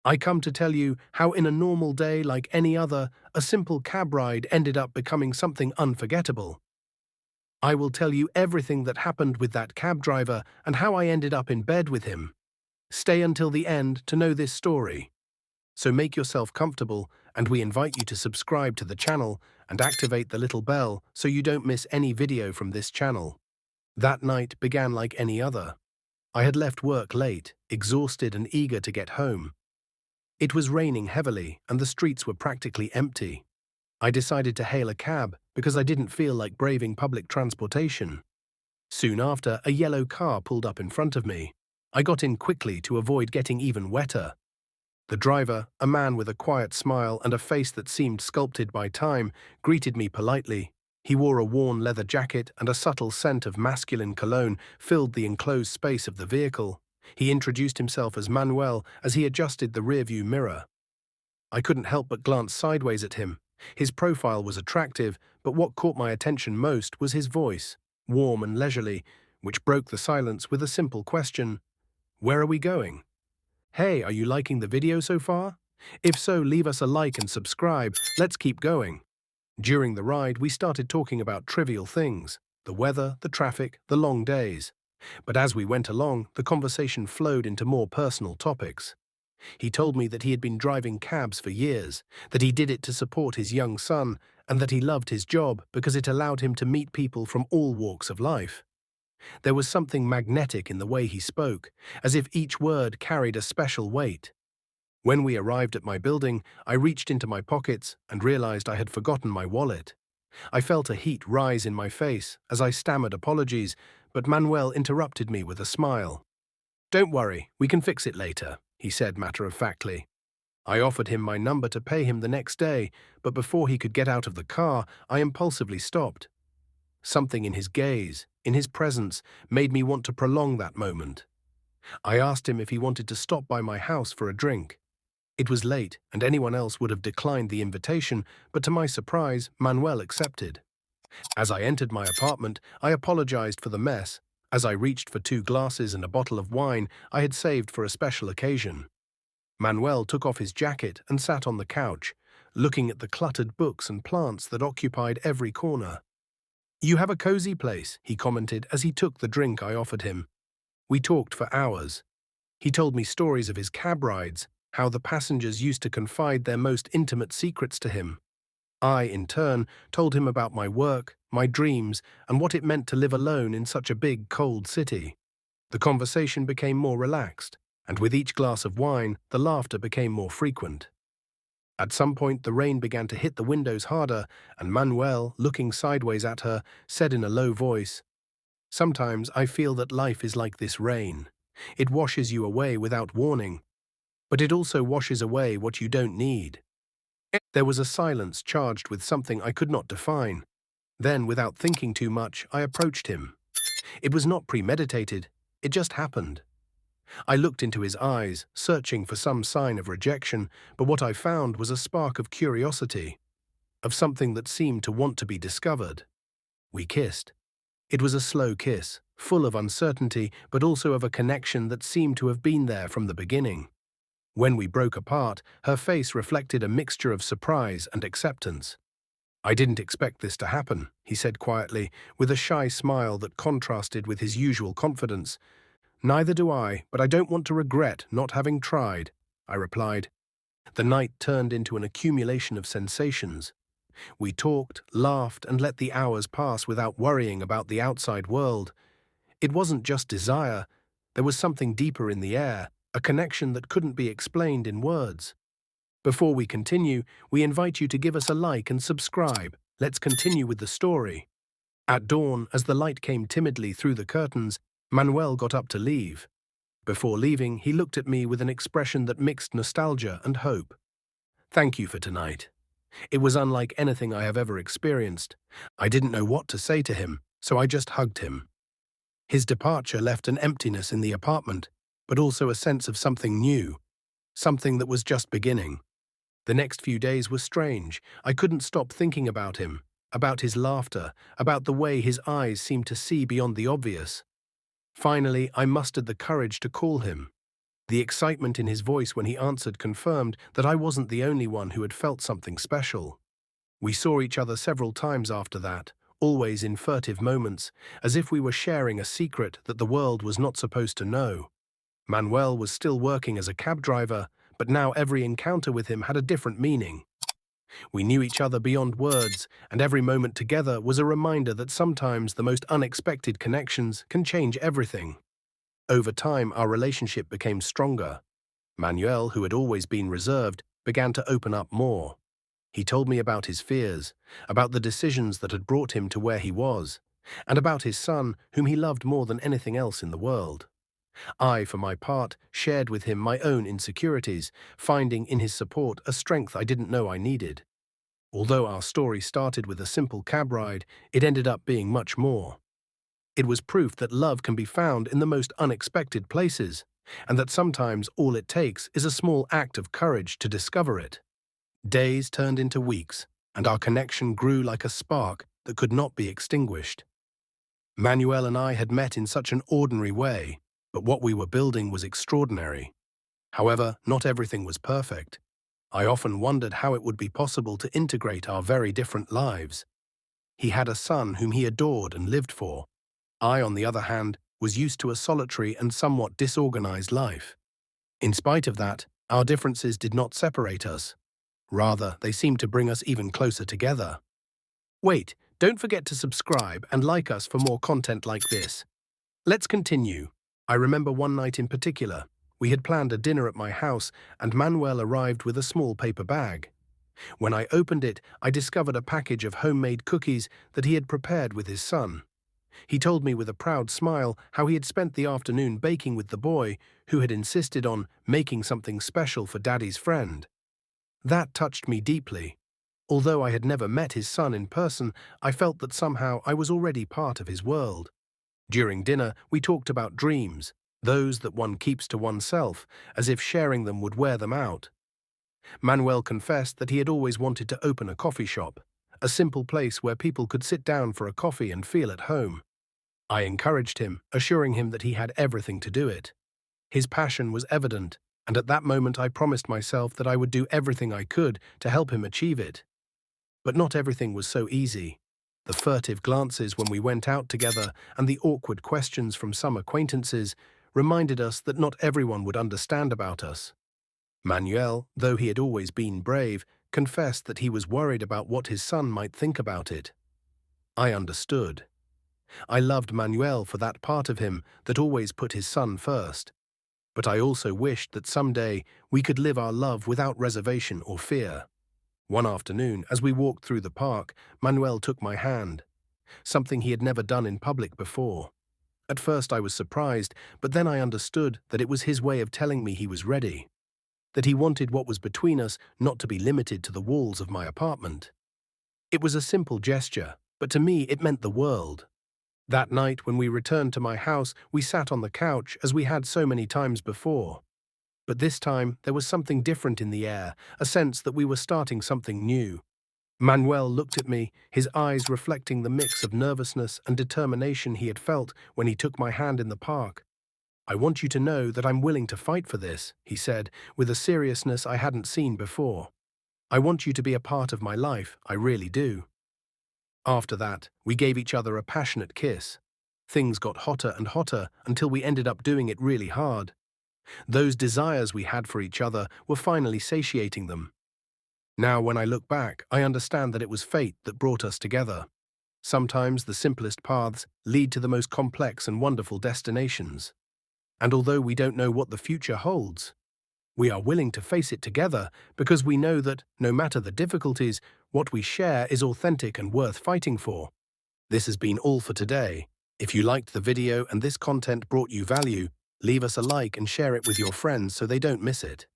I come to tell you how in a normal day like any other, a simple cab ride ended up becoming something unforgettable. I will tell you everything that happened with that cab driver and how I ended up in bed with him. Stay until the end to know this story. So make yourself comfortable, and we invite you to subscribe to the channel and activate the little bell so you don't miss any video from this channel. That night began like any other. I had left work late, exhausted and eager to get home. It was raining heavily and the streets were practically empty. I decided to hail a cab because I didn't feel like braving public transportation. Soon after, a yellow car pulled up in front of me. I got in quickly to avoid getting even wetter. The driver, a man with a quiet smile and a face that seemed sculpted by time, greeted me politely. He wore a worn leather jacket and a subtle scent of masculine cologne filled the enclosed space of the vehicle. He introduced himself as Manuel as he adjusted the rearview mirror. I couldn't help but glance sideways at him. His profile was attractive, but what caught my attention most was his voice, warm and leisurely, which broke the silence with a simple question. Where are we going? Hey, are you liking the video so far? If so, leave us a like and subscribe. Let's keep going. During the ride, we started talking about trivial things, the weather, the traffic, the long days. But as we went along, the conversation flowed into more personal topics. He told me that he had been driving cabs for years, that he did it to support his young son, and that he loved his job because it allowed him to meet people from all walks of life. There was something magnetic in the way he spoke, as if each word carried a special weight. When we arrived at my building, I reached into my pockets and realized I had forgotten my wallet. I felt a heat rise in my face as I stammered apologies, but Manuel interrupted me with a smile. "Don't worry, we can fix it later," he said matter-of-factly. I offered him my number to pay him the next day, but before he could get out of the car, I impulsively stopped. Something in his gaze, in his presence, made me want to prolong that moment. I asked him if he wanted to stop by my house for a drink. It was late, and anyone else would have declined the invitation, but to my surprise, Manuel accepted. As I entered my apartment, I apologized for the mess, as I reached for 2 glasses and a bottle of wine I had saved for a special occasion. Manuel took off his jacket and sat on the couch, looking at the cluttered books and plants that occupied every corner. "You have a cozy place," he commented as he took the drink I offered him. We talked for hours. He told me stories of his cab rides, how the passengers used to confide their most intimate secrets to him. I, in turn, told him about my work, my dreams, and what it meant to live alone in such a big, cold city. The conversation became more relaxed, and with each glass of wine, the laughter became more frequent. At some point, the rain began to hit the windows harder, and Manuel, looking sideways at her, said in a low voice, "Sometimes I feel that life is like this rain. It washes you away without warning, but it also washes away what you don't need." There was a silence charged with something I could not define. Then, without thinking too much, I approached him. It was not premeditated, it just happened. I looked into his eyes, searching for some sign of rejection, but what I found was a spark of curiosity, of something that seemed to want to be discovered. We kissed. It was a slow kiss, full of uncertainty, but also of a connection that seemed to have been there from the beginning. When we broke apart, her face reflected a mixture of surprise and acceptance. "I didn't expect this to happen," he said quietly, with a shy smile that contrasted with his usual confidence. "Neither do I, but I don't want to regret not having tried," I replied. The night turned into an accumulation of sensations. We talked, laughed, and let the hours pass without worrying about the outside world. It wasn't just desire. There was something deeper in the air, a connection that couldn't be explained in words. Before we continue, we invite you to give us a like and subscribe. Let's continue with the story. At dawn, as the light came timidly through the curtains, Manuel got up to leave. Before leaving, he looked at me with an expression that mixed nostalgia and hope. "Thank you for tonight." It was unlike anything I have ever experienced. I didn't know what to say to him, so I just hugged him. His departure left an emptiness in the apartment, but also a sense of something new, something that was just beginning. The next few days were strange. I couldn't stop thinking about him, about his laughter, about the way his eyes seemed to see beyond the obvious. Finally, I mustered the courage to call him. The excitement in his voice when he answered confirmed that I wasn't the only one who had felt something special. We saw each other several times after that, always in furtive moments, as if we were sharing a secret that the world was not supposed to know. Manuel was still working as a cab driver, but now every encounter with him had a different meaning. We knew each other beyond words, and every moment together was a reminder that sometimes the most unexpected connections can change everything. Over time, our relationship became stronger. Manuel, who had always been reserved, began to open up more. He told me about his fears, about the decisions that had brought him to where he was, and about his son, whom he loved more than anything else in the world. I, for my part, shared with him my own insecurities, finding in his support a strength I didn't know I needed. Although our story started with a simple cab ride, it ended up being much more. It was proof that love can be found in the most unexpected places, and that sometimes all it takes is a small act of courage to discover it. Days turned into weeks, and our connection grew like a spark that could not be extinguished. Manuel and I had met in such an ordinary way, but what we were building was extraordinary. However, not everything was perfect. I often wondered how it would be possible to integrate our very different lives. He had a son whom he adored and lived for. I, on the other hand, was used to a solitary and somewhat disorganized life. In spite of that, our differences did not separate us. Rather, they seemed to bring us even closer together. Wait, don't forget to subscribe and like us for more content like this. Let's continue. I remember one night in particular. We had planned a dinner at my house, and Manuel arrived with a small paper bag. When I opened it, I discovered a package of homemade cookies that he had prepared with his son. He told me with a proud smile how he had spent the afternoon baking with the boy, who had insisted on making something special for Daddy's friend. That touched me deeply. Although I had never met his son in person, I felt that somehow I was already part of his world. During dinner, we talked about dreams, those that one keeps to oneself, as if sharing them would wear them out. Manuel confessed that he had always wanted to open a coffee shop, a simple place where people could sit down for a coffee and feel at home. I encouraged him, assuring him that he had everything to do it. His passion was evident, and at that moment I promised myself that I would do everything I could to help him achieve it. But not everything was so easy. The furtive glances when we went out together and the awkward questions from some acquaintances reminded us that not everyone would understand about us. Manuel, though he had always been brave, confessed that he was worried about what his son might think about it. I understood. I loved Manuel for that part of him that always put his son first. But I also wished that someday we could live our love without reservation or fear. One afternoon, as we walked through the park, Manuel took my hand, something he had never done in public before. At first I was surprised, but then I understood that it was his way of telling me he was ready, that he wanted what was between us not to be limited to the walls of my apartment. It was a simple gesture, but to me it meant the world. That night, when we returned to my house, we sat on the couch as we had so many times before. But this time, there was something different in the air, a sense that we were starting something new. Manuel looked at me, his eyes reflecting the mix of nervousness and determination he had felt when he took my hand in the park. "I want you to know that I'm willing to fight for this," he said, with a seriousness I hadn't seen before. "I want you to be a part of my life, I really do." After that, we gave each other a passionate kiss. Things got hotter and hotter until we ended up doing it really hard. Those desires we had for each other were finally satiating them. Now, when I look back, I understand that it was fate that brought us together. Sometimes the simplest paths lead to the most complex and wonderful destinations. And although we don't know what the future holds, we are willing to face it together because we know that, no matter the difficulties, what we share is authentic and worth fighting for. This has been all for today. If you liked the video and this content brought you value, leave us a like and share it with your friends so they don't miss it.